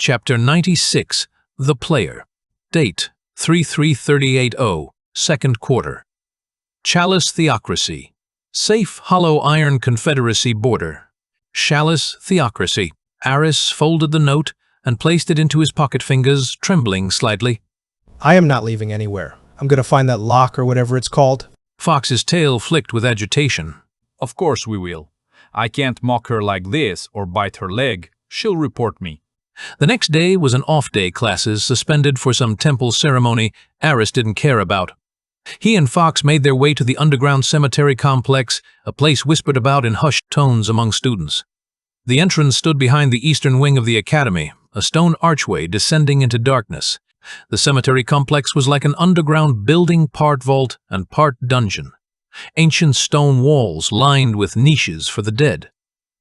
Chapter 96, The Player. Date, 33380, second quarter. Chalice Theocracy. Safe, hollow Iron Confederacy border. Chalice Theocracy. Aris folded the note and placed it into his pocket fingers, trembling slightly. I am not leaving anywhere. I'm going to find that lock or whatever it's called. Fox's tail flicked with agitation. Of course we will. I can't mock her like this or bite her leg. She'll report me. The next day was an off-day, classes suspended for some temple ceremony Aris didn't care about. He and Fox made their way to the underground cemetery complex, a place whispered about in hushed tones among students. The entrance stood behind the eastern wing of the academy, a stone archway descending into darkness. The cemetery complex was like an underground building, part vault and part dungeon. Ancient stone walls lined with niches for the dead.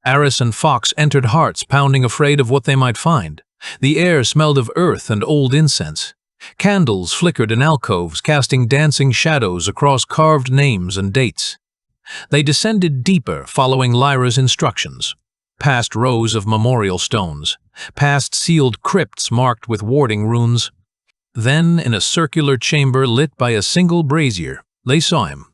Aris and Fox entered, hearts pounding, afraid of what they might find. The air smelled of earth and old incense. Candles flickered in alcoves, casting dancing shadows across carved names and dates. They descended deeper, following Lyra's instructions. Past rows of memorial stones, past sealed crypts marked with warding runes. Then, in a circular chamber lit by a single brazier, they saw him.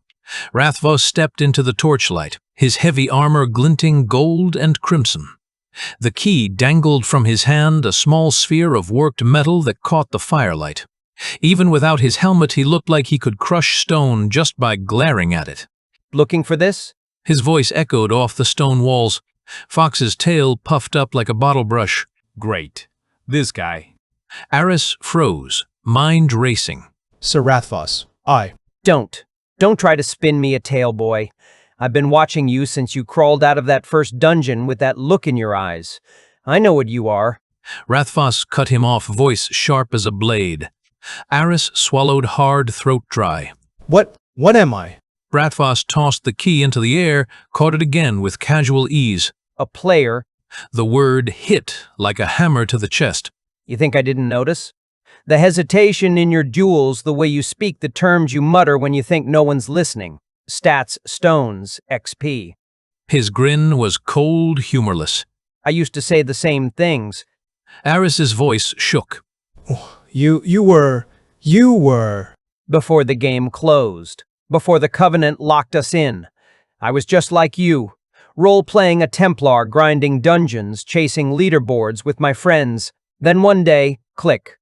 Rathvos stepped into the torchlight, his heavy armor glinting gold and crimson. The key dangled from his hand, a small sphere of worked metal that caught the firelight. Even without his helmet, he looked like he could crush stone just by glaring at it. Looking for this? His voice echoed off the stone walls. Fox's tail puffed up like a bottle brush. Great. This guy. Aris froze, mind racing. Sir Rathvos, I. Don't try to spin me a tale, boy. I've been watching you since you crawled out of that first dungeon with that look in your eyes. I know what you are. Rathvos cut him off, voice sharp as a blade. Aris swallowed hard, throat dry. What am I? Rathvos tossed the key into the air, caught it again with casual ease. A player. The word hit like a hammer to the chest. You think I didn't notice? The hesitation in your duels, the way you speak, the terms you mutter when you think no one's listening. Stats, stones, XP. His grin was cold, humorless. I used to say the same things. Aris's voice shook. You were... Before the game closed. Before the Covenant locked us in. I was just like you. Role-playing a Templar, grinding dungeons, chasing leaderboards with my friends. Then one day, click.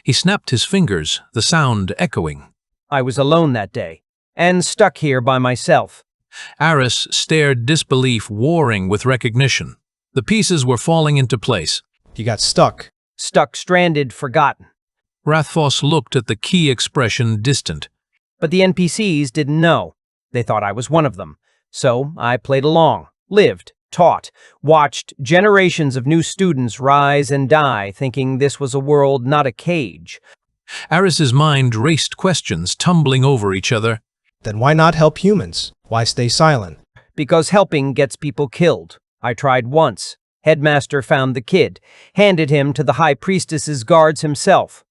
He snapped his fingers, the sound echoing. I was alone that day, and stuck here by myself. Aris stared, disbelief warring with recognition. The pieces were falling into place. You got stuck. Stuck, stranded, forgotten. Rathvos looked at the key, expression distant. But the NPCs didn't know. They thought I was one of them. So I played along, lived, taught, watched generations of new students rise and die, thinking this was a world, not a cage. Aris's mind raced, questions tumbling over each other. Then why not help humans? Why stay silent? Because helping gets people killed. I tried once. Headmaster found the kid, handed him to the High Priestess's guards himself.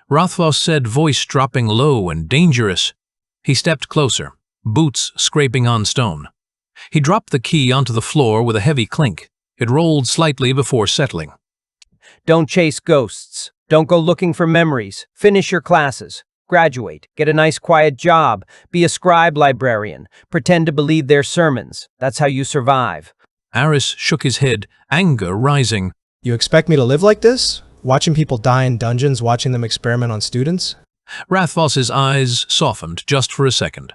Rathvos said, voice dropping low and dangerous. He stepped closer, boots scraping on stone. He dropped the key onto the floor with a heavy clink. It rolled slightly before settling. Don't chase ghosts. Don't go looking for memories. Finish your classes. Graduate. Get a nice quiet job. Be a scribe librarian. Pretend to believe their sermons. That's how you survive. Aris shook his head, anger rising. You expect me to live like this? Watching people die in dungeons, watching them experiment on students? Rathvos's eyes softened just for a second.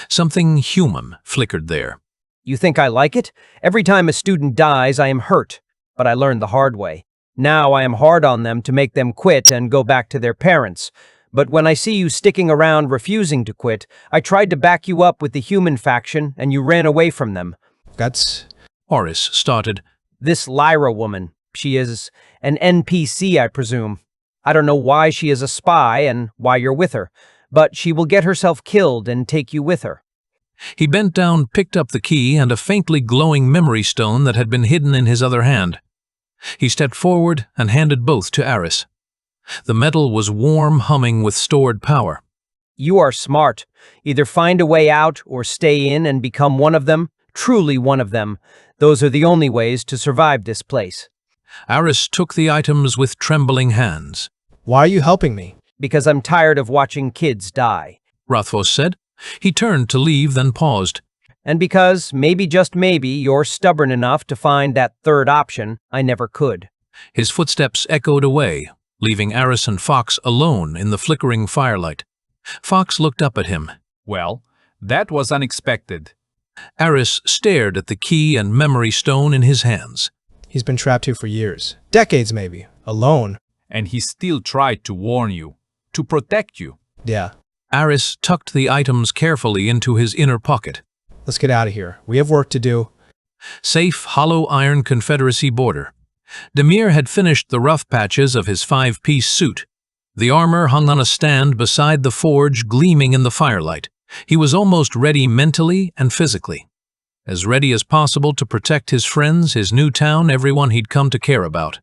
Something human flickered there. You think I like it? Every time a student dies, I am hurt. But I learned the hard way. Now I am hard on them to make them quit and go back to their parents. But when I see you sticking around refusing to quit, I tried to back you up with the human faction and you ran away from them. That's... Aris started. This Lyra woman, she is an NPC, I presume. I don't know why she is a spy and why you're with her, but she will get herself killed and take you with her. He bent down, picked up the key and a faintly glowing memory stone that had been hidden in his other hand. He stepped forward and handed both to Aris. The metal was warm, humming with stored power. You are smart. Either find a way out or stay in and become one of them, truly one of them. Those are the only ways to survive this place. Aris took the items with trembling hands. Why are you helping me? Because I'm tired of watching kids die. Rothfuss said. He turned to leave, then paused. And because, maybe just maybe, you're stubborn enough to find that third option, I never could. His footsteps echoed away, leaving Aris and Fox alone in the flickering firelight. Fox looked up at him. Well, that was unexpected. Aris stared at the key and memory stone in his hands. He's been trapped here for years. Decades, maybe. Alone. And he still tried to warn you, to protect you. Yeah. Aris tucked the items carefully into his inner pocket. Let's get out of here. We have work to do. Safe, hollow Iron Confederacy border. Demir had finished the rough patches of his 5-piece suit. The armor hung on a stand beside the forge, gleaming in the firelight. He was almost ready mentally and physically. As ready as possible to protect his friends, his new town, everyone he'd come to care about.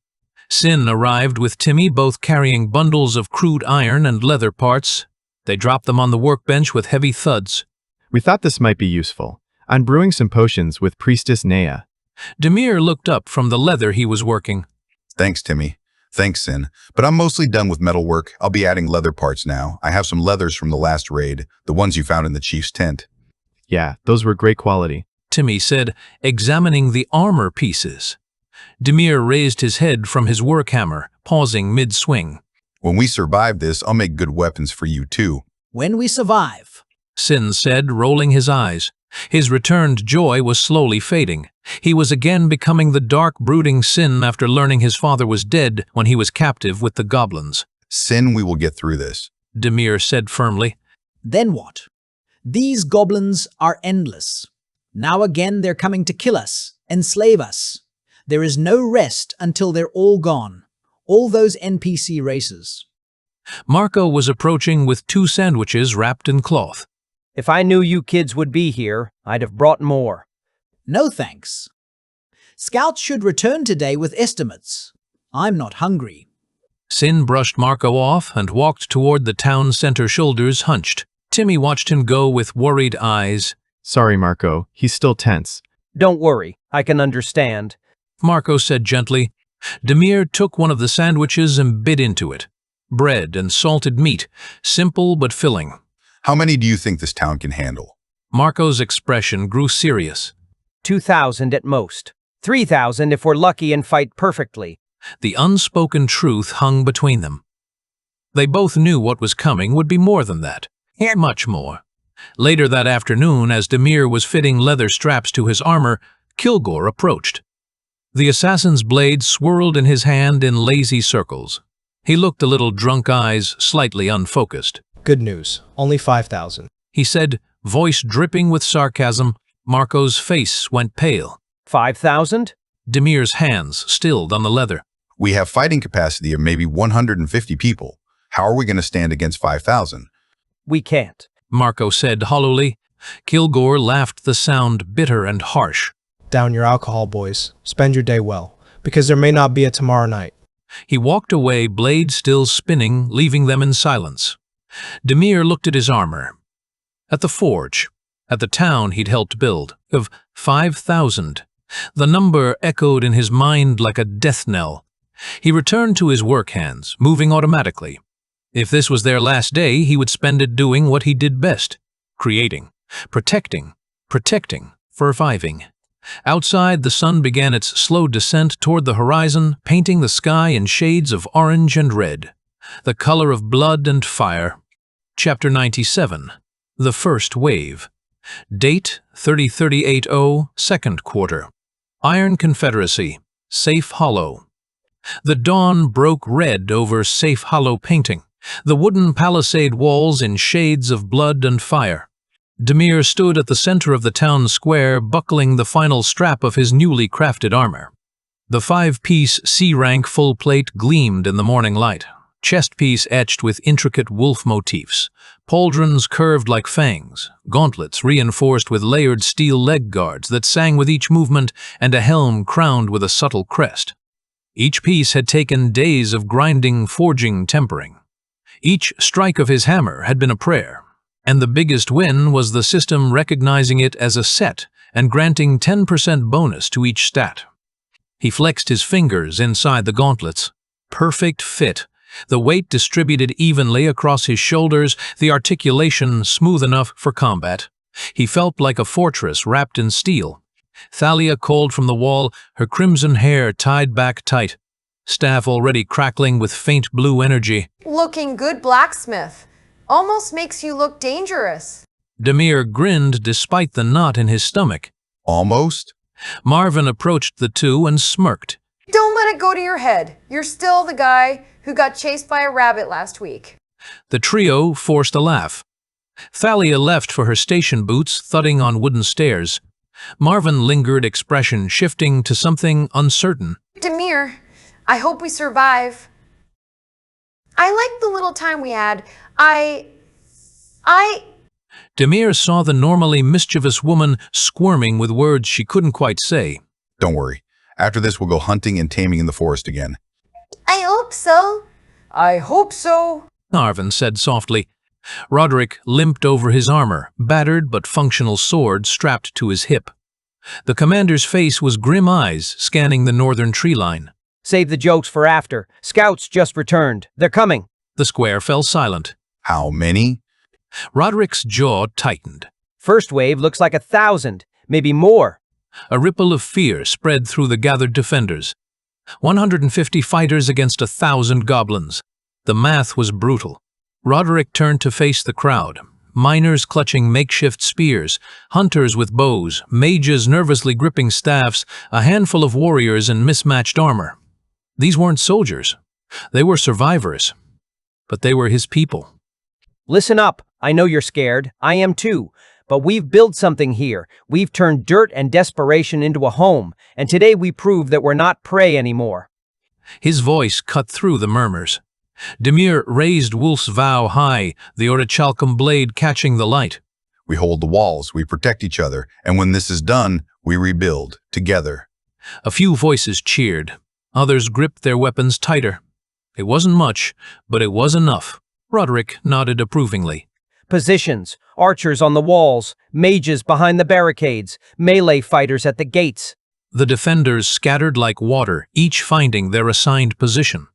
Sin arrived with Timmy, both carrying bundles of crude iron and leather parts. They dropped them on the workbench with heavy thuds. We thought this might be useful. I'm brewing some potions with Priestess Nea. Demir looked up from the leather he was working. Thanks, Timmy. Thanks, Sin. But I'm mostly done with metalwork. I'll be adding leather parts now. I have some leathers from the last raid, the ones you found in the chief's tent. Yeah, those were great quality. Timmy said, examining the armor pieces. Demir raised his head from his work hammer, pausing mid-swing. When we survive this, I'll make good weapons for you, too. When we survive, Sin said, rolling his eyes. His returned joy was slowly fading. He was again becoming the dark, brooding Sin after learning his father was dead when he was captive with the goblins. Sin, we will get through this. Demir said firmly. then what? These goblins are endless. Now again they're coming to kill us, enslave us. There is no rest until they're all gone. All those NPC races. Marco was approaching with 2 sandwiches wrapped in cloth. If I knew you kids would be here, I'd have brought more. No thanks. Scouts should return today with estimates. I'm not hungry. Sin brushed Marco off and walked toward the town center, shoulders hunched. Timmy watched him go with worried eyes. Sorry, Marco. He's still tense. Don't worry, I can understand. Marco said gently. Demir took one of the sandwiches and bit into it. Bread and salted meat, simple but filling. How many do you think this town can handle? Marco's expression grew serious. 2,000 at most. 3,000 if we're lucky and fight perfectly. The unspoken truth hung between them. They both knew what was coming would be more than that. Much more. Later that afternoon, as Demir was fitting leather straps to his armor, Kilgore approached. The assassin's blade swirled in his hand in lazy circles. He looked a little drunk, eyes slightly unfocused. Good news. Only 5,000. He said, voice dripping with sarcasm. Marco's face went pale. 5,000? Demir's hands stilled on the leather. We have fighting capacity of maybe 150 people. How are we going to stand against 5,000? We can't. Marco said hollowly. Kilgore laughed, the sound bitter and harsh. Down your alcohol, boys. Spend your day well, because there may not be a tomorrow night. He walked away, blade still spinning, leaving them in silence. Demir looked at his armor, at the forge, at the town he'd helped build, of 5,000. The number echoed in his mind like a death knell. He returned to his work hands, moving automatically. If this was their last day, he would spend it doing what he did best, creating, protecting, surviving. Outside, the sun began its slow descent toward the horizon, painting the sky in shades of orange and red, the color of blood and fire. Chapter 97. The First Wave. Date 30/30/80, second quarter. Iron Confederacy. Safe Hollow. The dawn broke red over Safe Hollow painting, the wooden palisade walls in shades of blood and fire. Demir stood at the center of the town square, buckling the final strap of his newly crafted armor. The 5-piece C-rank full plate gleamed in the morning light, chest piece etched with intricate wolf motifs, pauldrons curved like fangs, gauntlets reinforced with layered steel leg guards that sang with each movement, and a helm crowned with a subtle crest. Each piece had taken days of grinding, forging, tempering. Each strike of his hammer had been a prayer. And the biggest win was the system recognizing it as a set and granting 10% bonus to each stat. He flexed his fingers inside the gauntlets. Perfect fit. The weight distributed evenly across his shoulders, the articulation smooth enough for combat. He felt like a fortress wrapped in steel. Thalia called from the wall, her crimson hair tied back tight, staff already crackling with faint blue energy. Looking good, blacksmith. Almost makes you look dangerous. Demir grinned despite the knot in his stomach. Almost? Marvin approached the two and smirked. Don't let it go to your head. You're still the guy who got chased by a rabbit last week. The trio forced a laugh. Thalia left for her station boots thudding on wooden stairs. Marvin lingered, expression shifting to something uncertain. Demir, I hope we survive. I like the little time we had. Demir saw the normally mischievous woman squirming with words she couldn't quite say. Don't worry. After this, we'll go hunting and taming in the forest again. I hope so. I hope so. Marvin said softly. Roderick limped over his armor, battered but functional sword strapped to his hip. The commander's face was grim eyes scanning the northern tree line. Save the jokes for after. Scouts just returned. They're coming. The square fell silent. How many? Roderick's jaw tightened. First wave looks like 1,000, maybe more. A ripple of fear spread through the gathered defenders. 150 fighters against 1,000 goblins. The math was brutal. Roderick turned to face the crowd. Miners clutching makeshift spears, hunters with bows, mages nervously gripping staffs, a handful of warriors in mismatched armor. These weren't soldiers. They were survivors. But they were his people. Listen up. I know you're scared. I am too. But we've built something here. We've turned dirt and desperation into a home, and today we prove that we're not prey anymore. His voice cut through the murmurs. Demir raised Wolf's vow high, the orichalcum blade catching the light. We hold the walls, we protect each other, and when this is done, we rebuild, together. A few voices cheered. Others gripped their weapons tighter. It wasn't much, but it was enough. Roderick nodded approvingly. Positions, archers on the walls, mages behind the barricades, melee fighters at the gates. The defenders scattered like water, each finding their assigned position.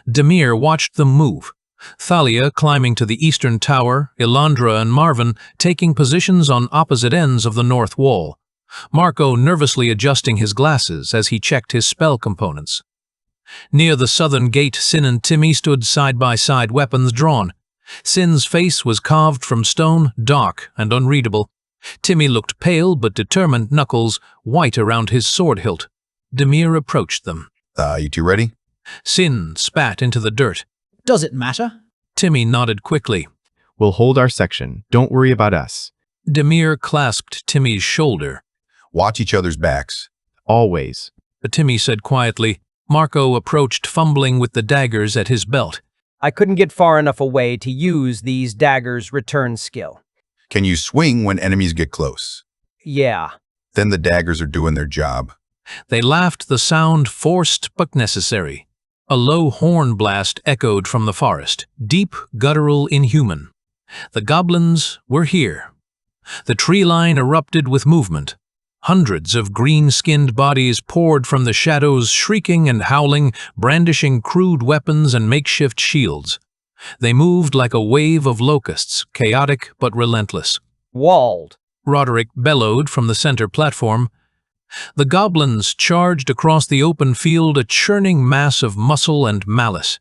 Demir watched them move. Thalia climbing to the eastern tower, Elandra and Marvin taking positions on opposite ends of the north wall. Marco nervously adjusting his glasses as he checked his spell components. Near the southern gate, Sin and Timmy stood side by side, weapons drawn. Sin's face was carved from stone, dark and unreadable. Timmy looked pale but determined, knuckles white around his sword hilt. Demir approached them. You two ready? Sin spat into the dirt. Does it matter? Timmy nodded quickly. We'll hold our section. Don't worry about us. Demir clasped Timmy's shoulder. Watch each other's backs. Always. But Timmy said quietly. Marco approached, fumbling with the daggers at his belt. I couldn't get far enough away to use these daggers' return skill. Can you swing when enemies get close? Yeah. Then the daggers are doing their job. They laughed, the sound forced but necessary. A low horn blast echoed from the forest, deep, guttural, inhuman. The goblins were here. The tree line erupted with movement. Hundreds of green-skinned bodies poured from the shadows, shrieking and howling, brandishing crude weapons and makeshift shields. They moved like a wave of locusts, chaotic but relentless. Walled. Roderick bellowed from the center platform. The goblins charged across the open field, a churning mass of muscle and malice.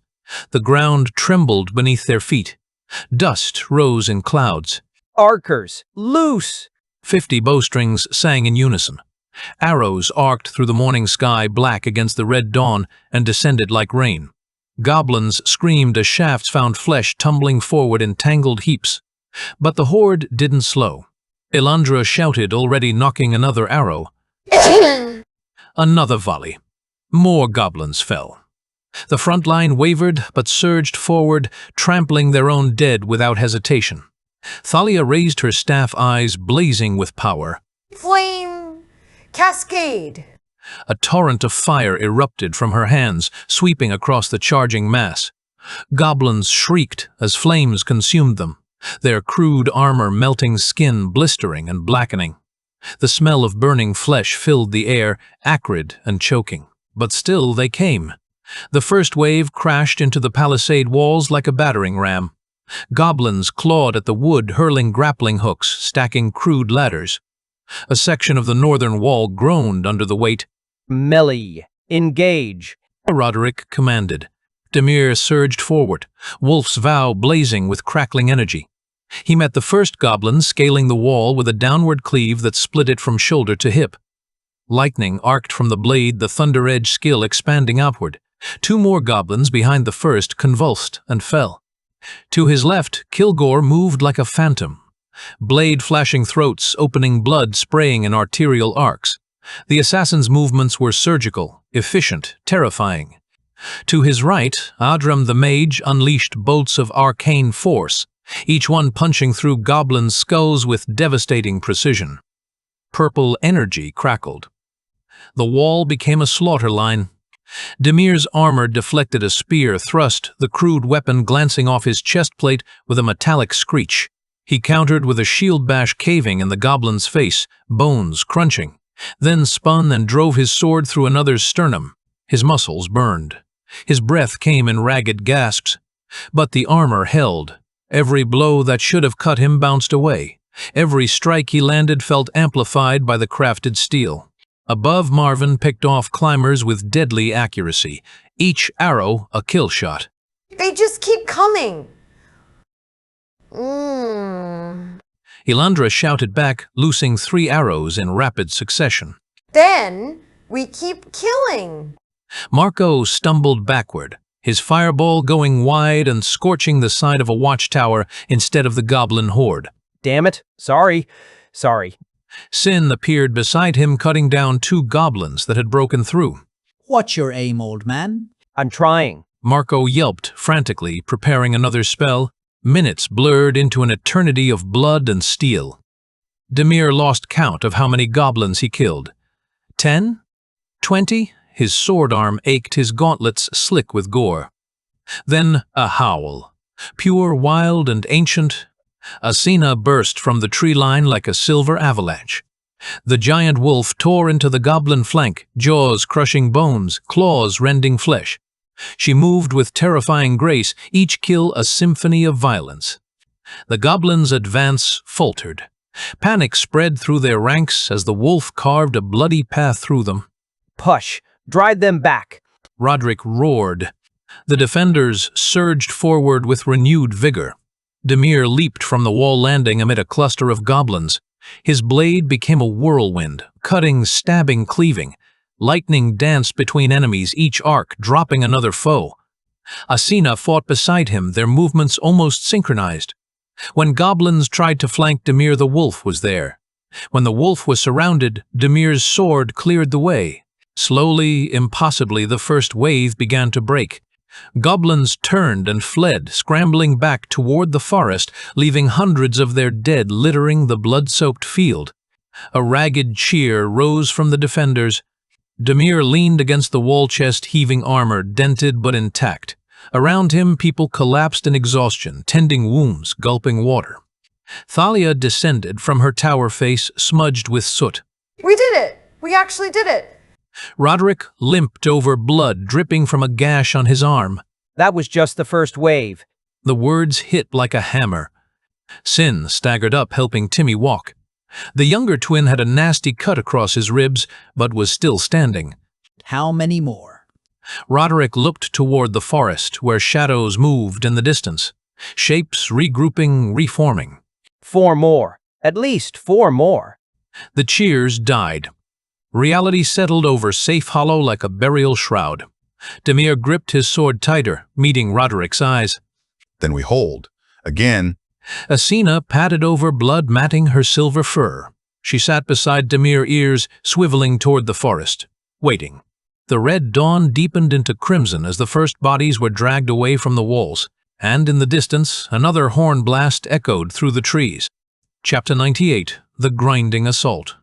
The ground trembled beneath their feet. Dust rose in clouds. Archers, loose! 50 bowstrings sang in unison. Arrows arced through the morning sky, black against the red dawn, and descended like rain. Goblins screamed as shafts found flesh tumbling forward in tangled heaps. But the horde didn't slow. Elandra shouted, already knocking another arrow. Another volley. More goblins fell. The front line wavered but surged forward, trampling their own dead without hesitation. Thalia raised her staff, eyes blazing with power. Flame cascade. A torrent of fire erupted from her hands, sweeping across the charging mass. Goblins shrieked as flames consumed them, their crude armor melting, skin blistering and blackening. The smell of burning flesh filled the air, acrid and choking. But still they came. The first wave crashed into the palisade walls like a battering ram. Goblins clawed at the wood, hurling grappling hooks, stacking crude ladders. A section of the northern wall groaned under the weight. Melee. Engage. Roderick commanded. Demir surged forward, Wolf's vow blazing with crackling energy. He met the first goblin scaling the wall with a downward cleave that split it from shoulder to hip. Lightning arced from the blade, the thunder edge skill expanding outward. Two more goblins behind the first convulsed and fell. To his left, Kilgore moved like a phantom. Blade flashing throats, opening blood spraying in arterial arcs. The assassin's movements were surgical, efficient, terrifying. To his right, Adram the mage unleashed bolts of arcane force, each one punching through goblins' skulls with devastating precision. Purple energy crackled. The wall became a slaughter line. Demir's armor deflected a spear thrust, the crude weapon glancing off his chest plate with a metallic screech. He countered with a shield bash caving in the goblin's face, bones crunching, then spun and drove his sword through another's sternum. His muscles burned. His breath came in ragged gasps. But the armor held. Every blow that should have cut him bounced away. Every strike he landed felt amplified by the crafted steel. Above, Marvin picked off climbers with deadly accuracy, each arrow a kill shot. They just keep coming. Elandra shouted back, loosing 3 arrows in rapid succession. Then we keep killing. Marco stumbled backward, his fireball going wide and scorching the side of a watchtower instead of the goblin horde. Damn it. Sorry. Sin appeared beside him, cutting down 2 goblins that had broken through. What's your aim, old man? I'm trying. Marco yelped frantically, preparing another spell. Minutes blurred into an eternity of blood and steel. Demir lost count of how many goblins he killed. 10? 20? His sword arm ached, his gauntlets slick with gore. Then a howl. Pure, wild, and ancient. Asina burst from the tree line like a silver avalanche. The giant wolf tore into the goblin flank, jaws crushing bones, claws rending flesh. She moved with terrifying grace, each kill a symphony of violence. The goblins' advance faltered. Panic spread through their ranks as the wolf carved a bloody path through them. Push. Drive them back. Roderick roared. The defenders surged forward with renewed vigor. Demir leaped from the wall landing amid a cluster of goblins. His blade became a whirlwind, cutting, stabbing, cleaving. Lightning danced between enemies, each arc dropping another foe. Asina fought beside him, their movements almost synchronized. When goblins tried to flank Demir, the wolf was there. When the wolf was surrounded, Demir's sword cleared the way. Slowly, impossibly, the first wave began to break. Goblins turned and fled, scrambling back toward the forest, leaving hundreds of their dead littering the blood-soaked field. A ragged cheer rose from the defenders. Demir leaned against the wall chest, heaving armor, dented but intact. Around him, people collapsed in exhaustion, tending wounds, gulping water. Thalia descended from her tower face, smudged with soot. We did it! We actually did it! Roderick limped over, blood dripping from a gash on his arm. That was just the first wave. The words hit like a hammer. Sin staggered up, helping Timmy walk. The younger twin had a nasty cut across his ribs, but was still standing. How many more? Roderick looked toward the forest, where shadows moved in the distance. Shapes regrouping, reforming. 4 more. At least 4 more. The cheers died. Reality settled over Safe Hollow like a burial shroud. Demir gripped his sword tighter, meeting Roderick's eyes. Then we hold. Again. Asina patted over, blood matting her silver fur. She sat beside Demir, ears swiveling toward the forest, waiting. The red dawn deepened into crimson as the first bodies were dragged away from the walls, and in the distance, another horn blast echoed through the trees. Chapter 98, The Grinding Assault.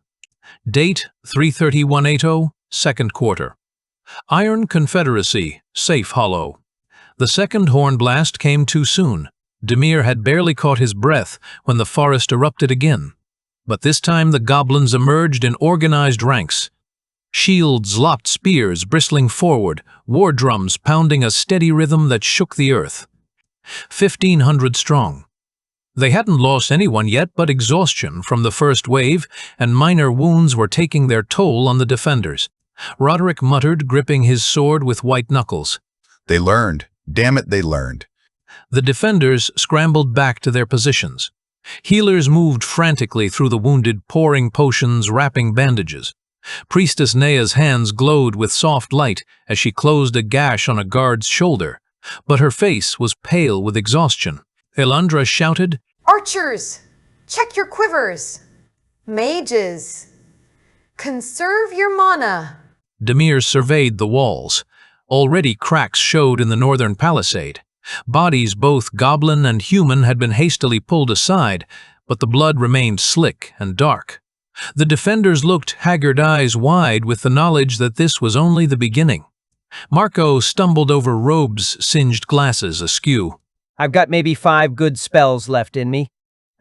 Date 3/30/180, second quarter. Iron Confederacy, Safe Hollow. The second horn blast came too soon. Demir had barely caught his breath when the forest erupted again. But this time the goblins emerged in organized ranks. Shields lopped spears bristling forward, war drums pounding a steady rhythm that shook the earth. 1,500 strong. They hadn't lost anyone yet, but exhaustion from the first wave and minor wounds were taking their toll on the defenders. Roderick muttered, gripping his sword with white knuckles. They learned. Damn it, they learned. The defenders scrambled back to their positions. Healers moved frantically through the wounded, pouring potions, wrapping bandages. Priestess Nea's hands glowed with soft light as she closed a gash on a guard's shoulder, but her face was pale with exhaustion. Elandra shouted, Archers, check your quivers. Mages, conserve your mana. Demir surveyed the walls. Already cracks showed in the northern palisade. Bodies, both goblin and human, had been hastily pulled aside, but the blood remained slick and dark. The defenders looked, haggard eyes wide with the knowledge that this was only the beginning. Marco stumbled over robes, singed glasses askew. I've got maybe 5 good spells left in me.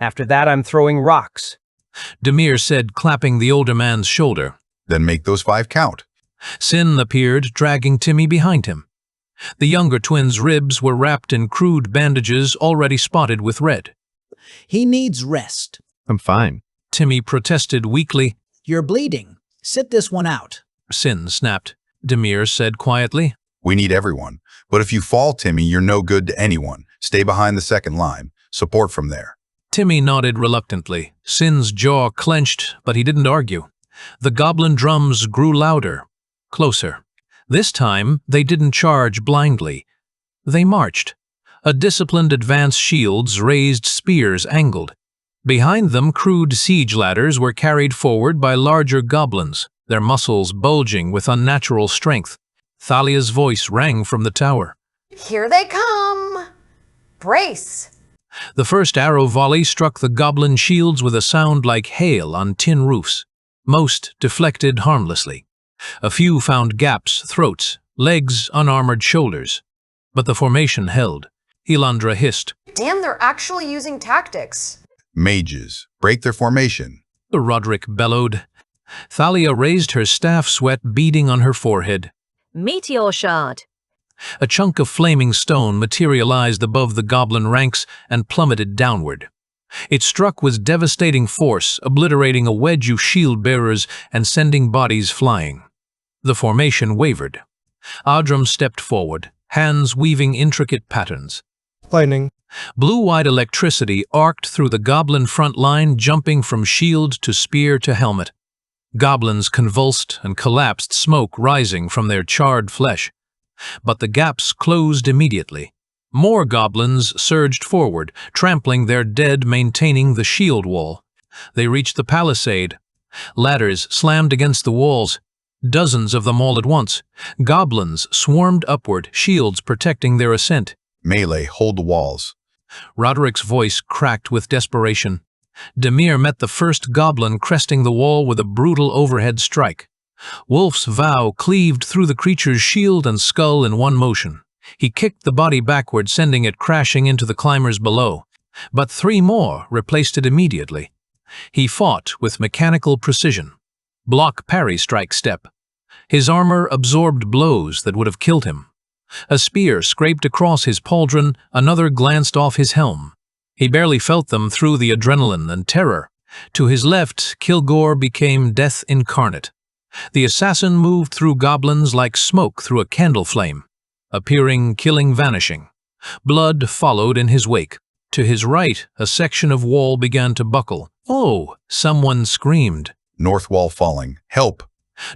After that, I'm throwing rocks. Demir said, clapping the older man's shoulder. Then make those 5 count. Sin appeared, dragging Timmy behind him. The younger twins' ribs were wrapped in crude bandages already spotted with red. He needs rest. I'm fine. Timmy protested weakly. You're bleeding. Sit this one out. Sin snapped. Demir said quietly. We need everyone. But if you fall, Timmy, you're no good to anyone. Stay behind the second line. Support from there. Timmy nodded reluctantly. Sin's jaw clenched, but he didn't argue. The goblin drums grew louder, closer. This time, they didn't charge blindly. They marched. A disciplined advance, shields raised, spears angled. Behind them, crude siege ladders were carried forward by larger goblins, their muscles bulging with unnatural strength. Thalia's voice rang from the tower. Here they come. Brace. The first arrow volley struck the goblin shields with a sound like hail on tin roofs. Most deflected harmlessly. A few found gaps, throats, legs, unarmored shoulders. But the formation held. Elandra hissed. Damn, they're actually using tactics. Mages, break their formation. Roderick bellowed. Thalia raised her staff, sweat beading on her forehead. Meteor shard. A chunk of flaming stone materialized above the goblin ranks and plummeted downward. It struck with devastating force, obliterating a wedge of shield-bearers and sending bodies flying. The formation wavered. Adram stepped forward, hands weaving intricate patterns. Lightning. Blue-white electricity arced through the goblin front line, jumping from shield to spear to helmet. Goblins convulsed and collapsed, smoke rising from their charred flesh. But the gaps closed immediately. More goblins surged forward, trampling their dead, maintaining the shield wall. They reached the palisade. Ladders slammed against the walls. Dozens of them all at once. Goblins swarmed upward, shields protecting their ascent. Melee, hold the walls. Roderick's voice cracked with desperation. Demir met the first goblin cresting the wall with a brutal overhead strike. Wolf's vow cleaved through the creature's shield and skull in one motion. He kicked the body backward, sending it crashing into the climbers below. But 3 more replaced it immediately. He fought with mechanical precision. Block, parry, strike, step. His armor absorbed blows that would have killed him. A spear scraped across his pauldron, another glanced off his helm. He barely felt them through the adrenaline and terror. To his left, Kilgore became death incarnate. The assassin moved through goblins like smoke through a candle flame. Appearing, killing, vanishing. Blood followed in his wake. To his right, a section of wall began to buckle. Oh! Someone screamed. North wall falling. Help!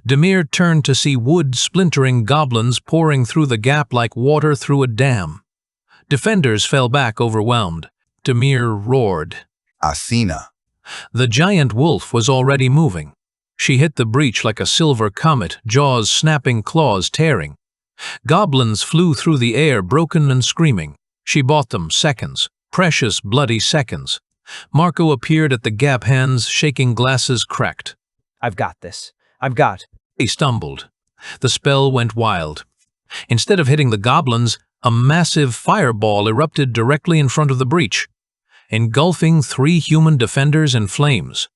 Demir turned to see wood splintering, goblins pouring through the gap like water through a dam. Defenders fell back overwhelmed. Demir roared. Asina. The giant wolf was already moving. She hit the breach like a silver comet, jaws snapping, claws tearing. Goblins flew through the air, broken and screaming. She bought them seconds, precious bloody seconds. Marco appeared at the gap, hands shaking, glasses cracked. I've got this. I've got. He stumbled. The spell went wild. Instead of hitting the goblins, a massive fireball erupted directly in front of the breach, engulfing 3 human defenders in flames.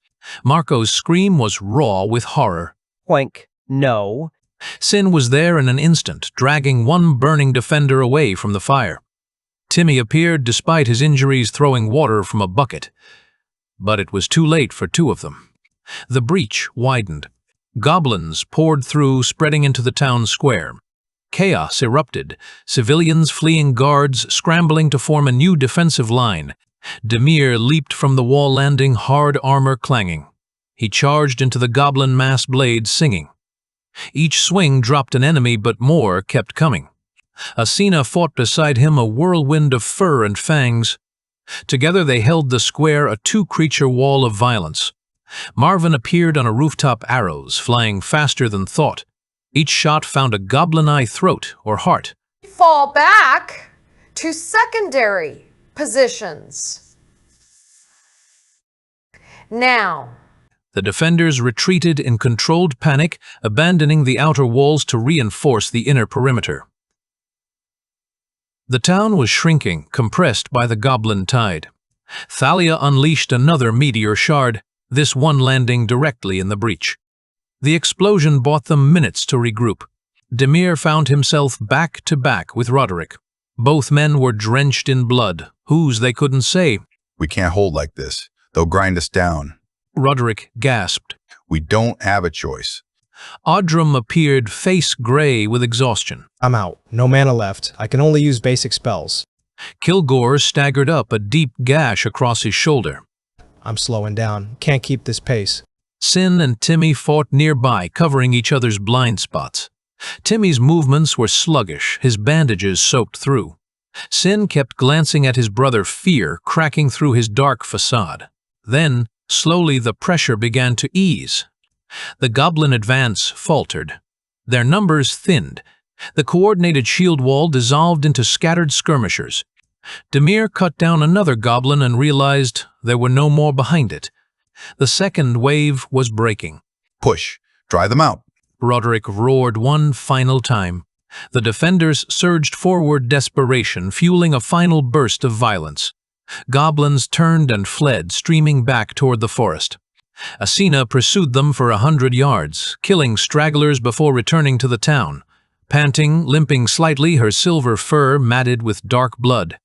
Marco's scream was raw with horror. Wank. No. Sin was there in an instant, dragging one burning defender away from the fire. Timmy appeared despite his injuries, throwing water from a bucket. But it was too late for two of them. The breach widened. Goblins poured through, spreading into the town square. Chaos erupted, civilians fleeing, guards scrambling to form a new defensive line. Demir leaped from the wall, landing, hard armor clanging. He charged into the goblin mass blades, singing. Each swing dropped an enemy, but more kept coming. Asina fought beside him, a whirlwind of fur and fangs. Together they held the square, a two-creature wall of violence. Marvin appeared on a rooftop, arrows flying faster than thought. Each shot found a goblin eye, throat, or heart. Fall back to secondary positions. Now. The defenders retreated in controlled panic, abandoning the outer walls to reinforce the inner perimeter. The town was shrinking, compressed by the goblin tide. Thalia unleashed another meteor shard, this one landing directly in the breach. The explosion bought them minutes to regroup. Demir found himself back to back with Roderick. Both men were drenched in blood. Whose they couldn't say. We can't hold like this. They'll grind us down. Roderick gasped. We don't have a choice. Audrum appeared, face gray with exhaustion. I'm out. No mana left. I can only use basic spells. Kilgore staggered up, a deep gash across his shoulder. I'm slowing down. Can't keep this pace. Sin and Timmy fought nearby, covering each other's blind spots. Timmy's movements were sluggish, his bandages soaked through. Sin kept glancing at his brother, fear cracking through his dark facade. Then, slowly, the pressure began to ease. The goblin advance faltered. Their numbers thinned. The coordinated shield wall dissolved into scattered skirmishers. Demir cut down another goblin and realized there were no more behind it. The second wave was breaking. Push. Dry them out. Roderick roared one final time. The defenders surged forward, desperation fueling a final burst of violence. Goblins turned and fled, streaming back toward the forest. Asina pursued them for 100 yards, killing stragglers before returning to the town. Panting, limping slightly, her silver fur matted with dark blood.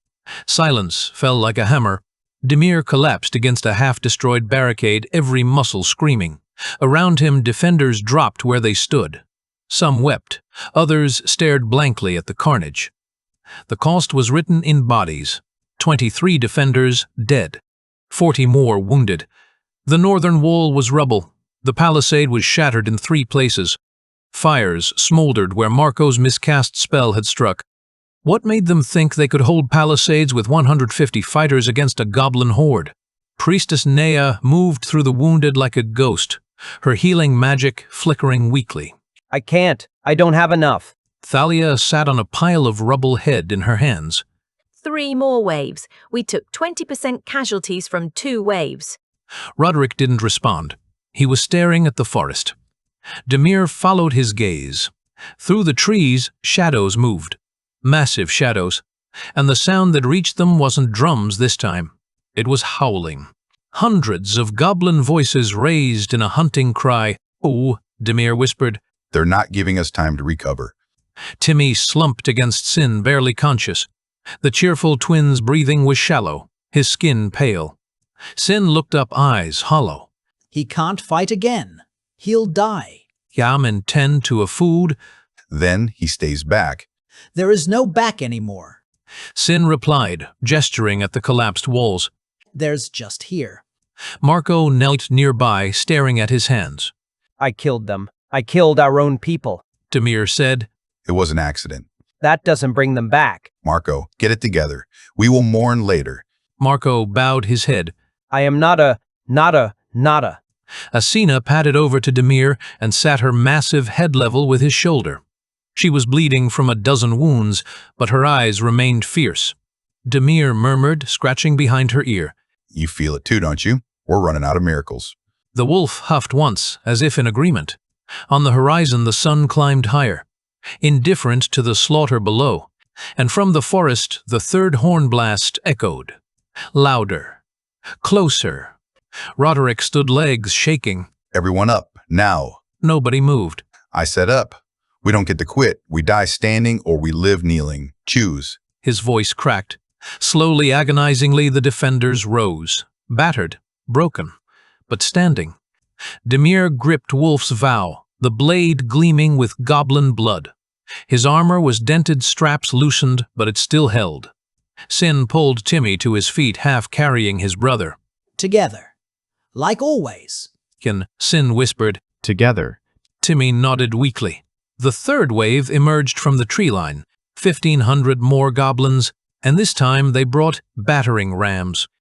Silence fell like a hammer. Demir collapsed against a half-destroyed barricade, every muscle screaming. Around him, defenders dropped where they stood. Some wept, others stared blankly at the carnage. The cost was written in bodies. 23 defenders dead, 40 more wounded. The northern wall was rubble. The palisade was shattered in 3 places. Fires smoldered where Marco's miscast spell had struck. What made them think they could hold palisades with 150 fighters against a goblin horde? Priestess Nea moved through the wounded like a ghost, her healing magic flickering weakly. I can't. I don't have enough. Thalia sat on a pile of rubble, head in her hands. 3 more waves. We took 20% casualties from 2 waves. Roderick didn't respond. He was staring at the forest. Demir followed his gaze. Through the trees, shadows moved. Massive shadows. And the sound that reached them wasn't drums this time. It was howling. Hundreds of goblin voices raised in a hunting cry. "Oh," Demir whispered. They're not giving us time to recover. Timmy slumped against Sin, barely conscious. The cheerful twin's breathing was shallow, his skin pale. Sin looked up, eyes hollow. He can't fight again. He'll die. Yam and tend to a food. Then he stays back. There is no back anymore. Sin replied, gesturing at the collapsed walls. There's just here. Marco knelt nearby, staring at his hands. I killed them. I killed our own people. Demir said. It was an accident. That doesn't bring them back. Marco, get it together. We will mourn later. Marco bowed his head. I am nada. Asina padded over to Demir and sat her massive head level with his shoulder. She was bleeding from a dozen wounds, but her eyes remained fierce. Demir murmured, scratching behind her ear. You feel it too, don't you? We're running out of miracles. The wolf huffed once, as if in agreement. On the horizon, the sun climbed higher, indifferent to the slaughter below, and from the forest, the third horn blast echoed. Louder. Closer. Roderick stood, legs shaking. Everyone up, now. Nobody moved. I set up. We don't get to quit. We die standing or we live kneeling. Choose. His voice cracked. Slowly, agonizingly, the defenders rose, battered, broken, but standing. Demir gripped Wolf's vow, the blade gleaming with goblin blood. His armor was dented, straps loosened, but it still held. Sin pulled Timmy to his feet, half carrying his brother. Together. Like always. Sin whispered. Together. Timmy nodded weakly. The third wave emerged from the tree line, 1,500 more goblins, and this time they brought battering rams.